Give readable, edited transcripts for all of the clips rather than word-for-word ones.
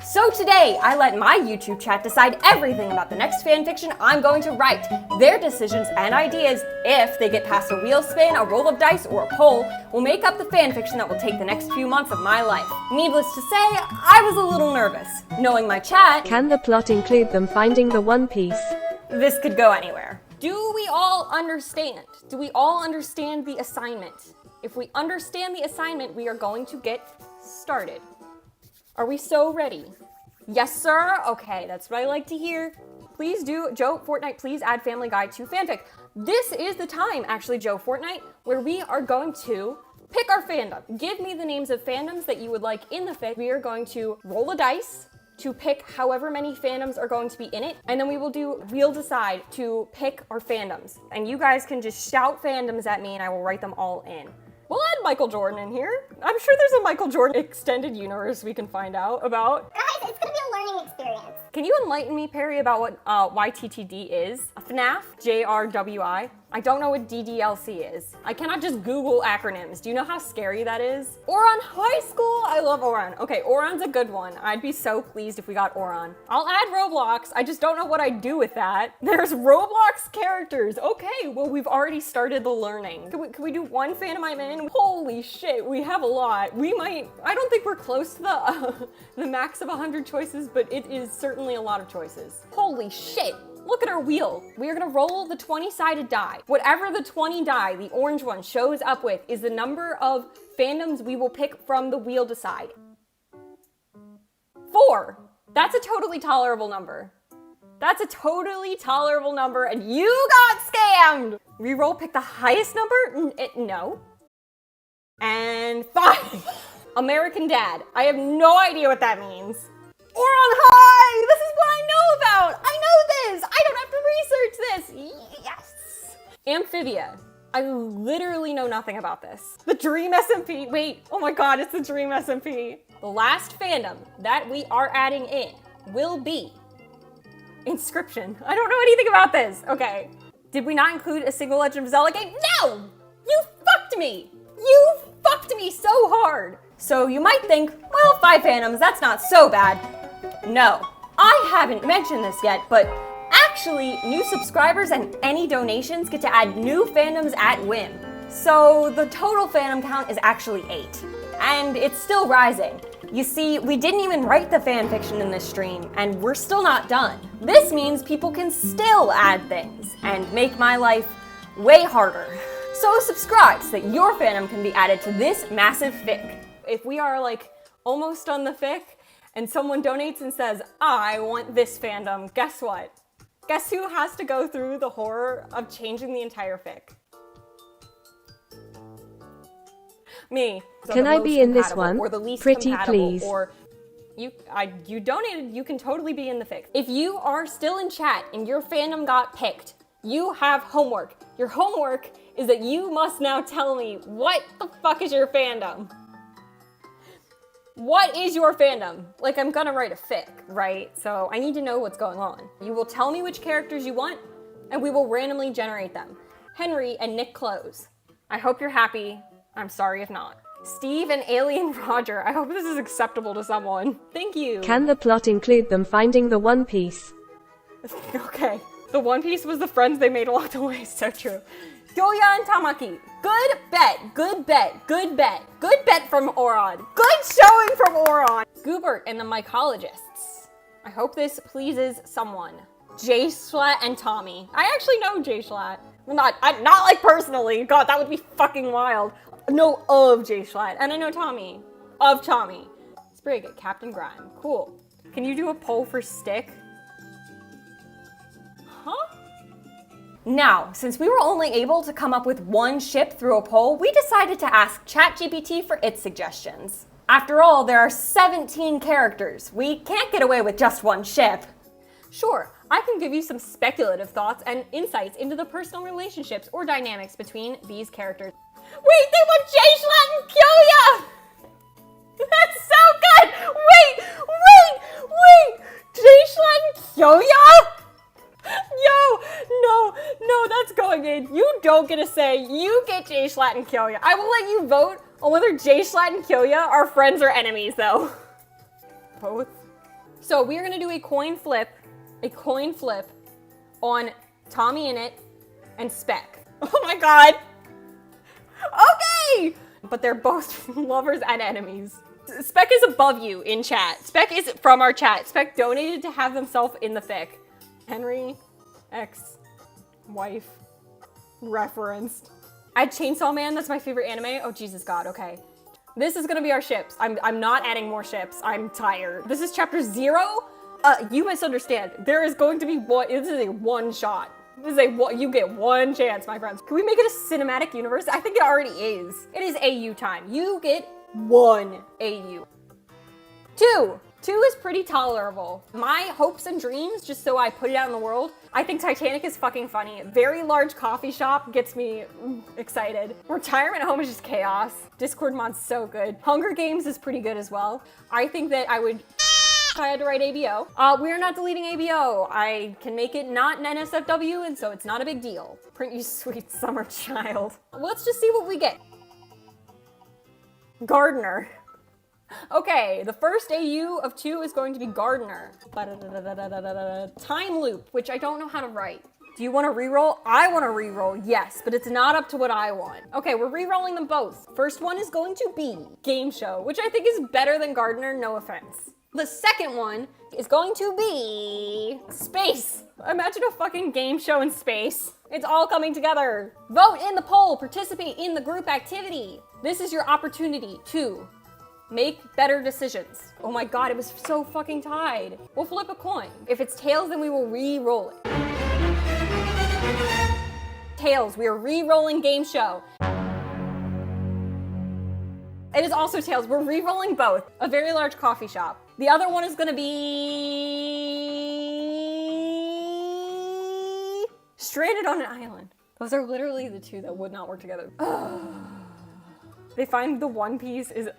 So today, I let my YouTube chat decide everything about the next fanfiction I'm going to write. Their decisions and ideas, if they get past a wheel spin, a roll of dice, or a poll, will make up the fanfiction that will take the next few months of my life. Needless to say, I was a little nervous. Knowing my chat, can the plot include them finding the One Piece? This could go anywhere. Do we all understand? Do we all understand the assignment? If we understand the assignment, we are going to get started. Are we so ready? Yes, sir? Okay, that's what I like to hear. Please do, Joe Fortnite, please add Family Guy to fanfic. This is the time, actually, Joe Fortnite, where we are going to pick our fandom. Give me the names of fandoms that you would like in the fic. We are going to roll a dice to pick however many fandoms are going to be in it, and then we will do We'll Decide to pick our fandoms. And you guys can just shout fandoms at me and I will write them all in. We'll add Michael Jordan in here. I'm sure there's a Michael Jordan extended universe we can find out about. Guys, it's gonna be a learning experience. Can you enlighten me, Perry, about what YTTD is? FNAF, JRWI. I don't know what DDLC is. I cannot just Google acronyms. Do you know how scary that is? Oran High School? I love Oran. Okay, Oran's a good one. I'd be so pleased if we got Oran. I'll add Roblox. I just don't know what I'd do with that. There's Roblox characters. Okay, well, we've already started the learning. Can we do one fandom I'm in? Holy shit, we have a lot. We might, I don't think we're close to the max of 100 choices, but it is certainly a lot of choices. Holy shit. Look at our wheel. We are gonna roll the 20-sided die. Whatever the 20 die, the orange one, shows up with is the number of fandoms we will pick from the Wheel Decide. 4. That's a totally tolerable number. That's a totally tolerable number, and you got scammed! Reroll, pick the highest number? No. And 5. American Dad. I have no idea what that means. Or on high! This is what I know about! I know this! I don't have to research this! Yes! Amphibia. I literally know nothing about this. The Dream SMP. Wait, oh my god, it's the Dream SMP. The last fandom that we are adding in will be Inscription. I don't know anything about this. Okay. Did we not include a single Legend of Zelda game? No! You fucked me! You fucked me so hard! So you might think, well, 5 fandoms, that's not so bad. No, I haven't mentioned this yet, but actually, new subscribers and any donations get to add new fandoms at whim. So the total fandom count is actually 8, and it's still rising. You see, we didn't even write the fanfiction in this stream, and we're still not done. This means people can still add things, and make my life way harder. So subscribe so that your fandom can be added to this massive fic. If we are like almost on the fic, and someone donates and says, I want this fandom, guess what? Guess who has to go through the horror of changing the entire fic? Me. So can I be in this one? Or the least Pretty compatible, please. Or you donated, you can totally be in the fic. If you are still in chat and your fandom got picked, you have homework. Your homework is that you must now tell me what the fuck is your fandom? What is your fandom? Like, I'm gonna write a fic, right? So I need to know what's going on. You will tell me which characters you want, and we will randomly generate them. Henry and Nick Close. I hope you're happy. I'm sorry if not. Steve and Alien Roger. I hope this is acceptable to someone. Thank you. Can the plot include them finding the One Piece? Okay. The One Piece was the friends they made along the way. So true. Gyoya and Tamaki. Good bet, good bet, good bet. Good bet from Oron. Good showing from Oron. Goobert and the Mycologists. I hope this pleases someone. Jay Schlatt and Tommy. I actually know Jay Schlatt. Well, not like personally. God, that would be fucking wild. No, of Jay Schlatt. And I know Tommy. Of Tommy. Sprig, Captain Grime. Cool. Can you do a poll for Stick? Huh? Now, since we were only able to come up with one ship through a poll, we decided to ask ChatGPT for its suggestions. After all, there are 17 characters. We can't get away with just one ship. Sure, I can give you some speculative thoughts and insights into the personal relationships or dynamics between these characters. Wait, they want Jay Schlatt and Kyoya! That's so good! Wait! Jay Schlatt and Kyoya? No, that's going in. You don't get a say. You get Jay Schlatt and Kyoya. I will let you vote on whether Jay Schlatt and Kyoya are friends or enemies, though. Both? So we are gonna do a coin flip on Tommy in it and Spec. Oh my god. Okay! But they're both lovers and enemies. Spec is above you in chat. Spec is from our chat. Spec donated to have themselves in the fic. Henry, ex-wife, referenced. I had Chainsaw Man, that's my favorite anime. Oh, Jesus God, okay. This is gonna be our ships. I'm not adding more ships. I'm tired. This is chapter 0. You misunderstand. There is going to be one, this is a one shot. This is you get one chance, my friends. Can we make it a cinematic universe? I think it already is. It is AU time. You get 1 AU. 2 is pretty tolerable. My hopes and dreams, just so I put it out in the world, I think Titanic is fucking funny. Very large coffee shop gets me excited. Retirement home is just chaos. Discord mod's so good. Hunger Games is pretty good as well. I think that I would, if I had to write ABO. We are not deleting ABO. I can make it not an NSFW, and so it's not a big deal. Print you sweet summer child. Let's just see what we get. Gardener. Okay, the first AU of 2 is going to be Gardener. Time loop, which I don't know how to write. Do you want to reroll? I want to reroll, yes, but it's not up to what I want. Okay, we're rerolling them both. First one is going to be Game Show, which I think is better than Gardener, no offense. The second one is going to be Space. Imagine a fucking game show in space. It's all coming together. Vote in the poll, participate in the group activity. This is your opportunity to make better decisions. Oh my god, it was so fucking tied. We'll flip a coin. If it's tails, then we will re-roll it. Tails, we are re-rolling Game Show. It is also tails, we're re-rolling both. A very large coffee shop. The other one is gonna be Stranded on an Island. Those are literally the two that would not work together. They find the One Piece is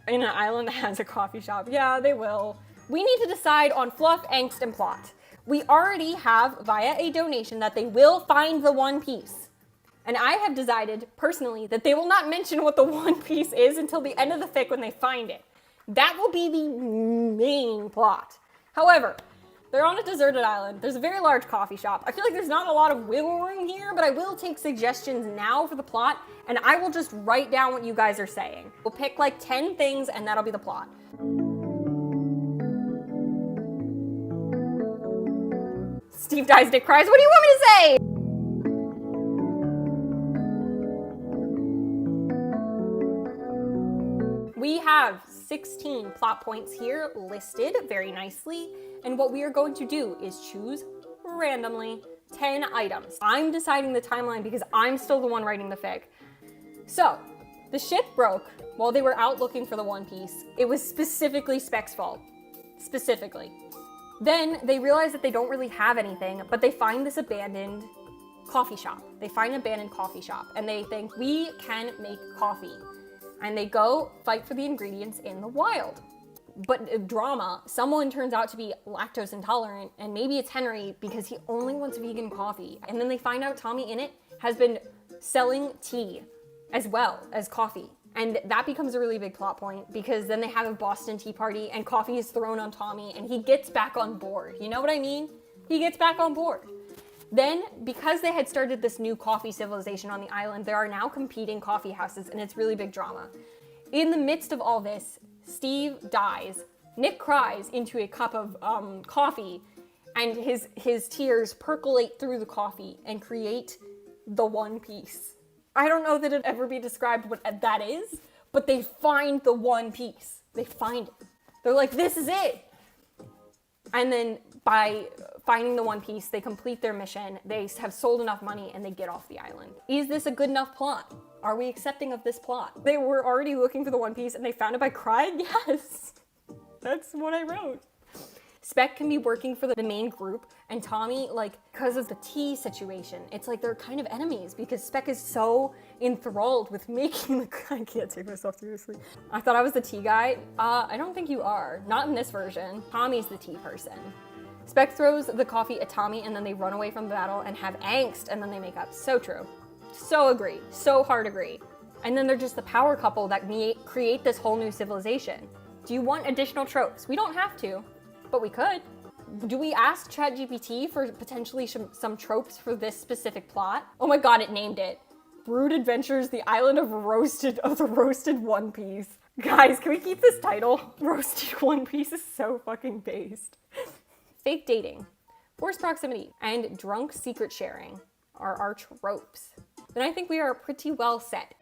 in an island that has a coffee shop. Yeah, they will. We need to decide on fluff, angst, and plot. We already have, via a donation, that they will find the One Piece. And I have decided, personally, that they will not mention what the One Piece is until the end of the fic when they find it. That will be the main plot. However, they're on a deserted island. There's a very large coffee shop. I feel like there's not a lot of wiggle room here, but I will take suggestions now for the plot, and I will just write down what you guys are saying. We'll pick like 10 things, and that'll be the plot. Steve dies, Dick cries. What do you want me to say? We have 16 plot points here listed very nicely. And what we are going to do is choose randomly 10 items. I'm deciding the timeline because I'm still the one writing the fic. So, the ship broke while they were out looking for the One Piece. It was specifically Spec's fault. Specifically. Then they realize that they don't really have anything, but they find this abandoned coffee shop. They find an abandoned coffee shop and they think, we can make coffee. And they go fight for the ingredients in the wild. But drama, someone turns out to be lactose intolerant, and maybe it's Henry because he only wants vegan coffee. And then they find out Tommy in it has been selling tea as well as coffee. And that becomes a really big plot point because then they have a Boston Tea Party and coffee is thrown on Tommy and he gets back on board. You know what I mean? He gets back on board. Then, because they had started this new coffee civilization on the island, there are now competing coffee houses and it's really big drama. In the midst of all this, Steve dies. Nick cries into a cup of coffee and his tears percolate through the coffee and create the One Piece. I don't know that it'd ever be described what that is, but they find the One Piece. They find it. They're like, this is it. And then by finding the One Piece, they complete their mission. They have sold enough money and they get off the island. Is this a good enough plot? Are we accepting of this plot? They were already looking for the One Piece and they found it by crying? Yes. That's what I wrote. Spec can be working for the main group, and Tommy, like, because of the tea situation, it's like they're kind of enemies because Spec is so enthralled with making the... I can't take myself seriously. I thought I was the tea guy. I don't think you are. Not in this version. Tommy's the tea person. Spec throws the coffee at Tommy, and then they run away from the battle and have angst, and then they make up. So true. So agree. So hard agree. And then they're just the power couple that create this whole new civilization. Do you want additional tropes? We don't have to. but we could. Do we ask ChatGPT for potentially some tropes for this specific plot? Oh my god, it named it. Brood Adventures, the Island of the Roasted One Piece. Guys, can we keep this title? Roasted One Piece is so fucking based. Fake dating, forced proximity, and drunk secret sharing are our tropes. Then I think we are pretty well set.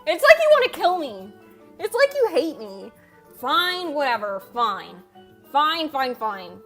It's like you want to kill me. It's like you hate me. Fine, whatever, fine. Fine, fine, fine.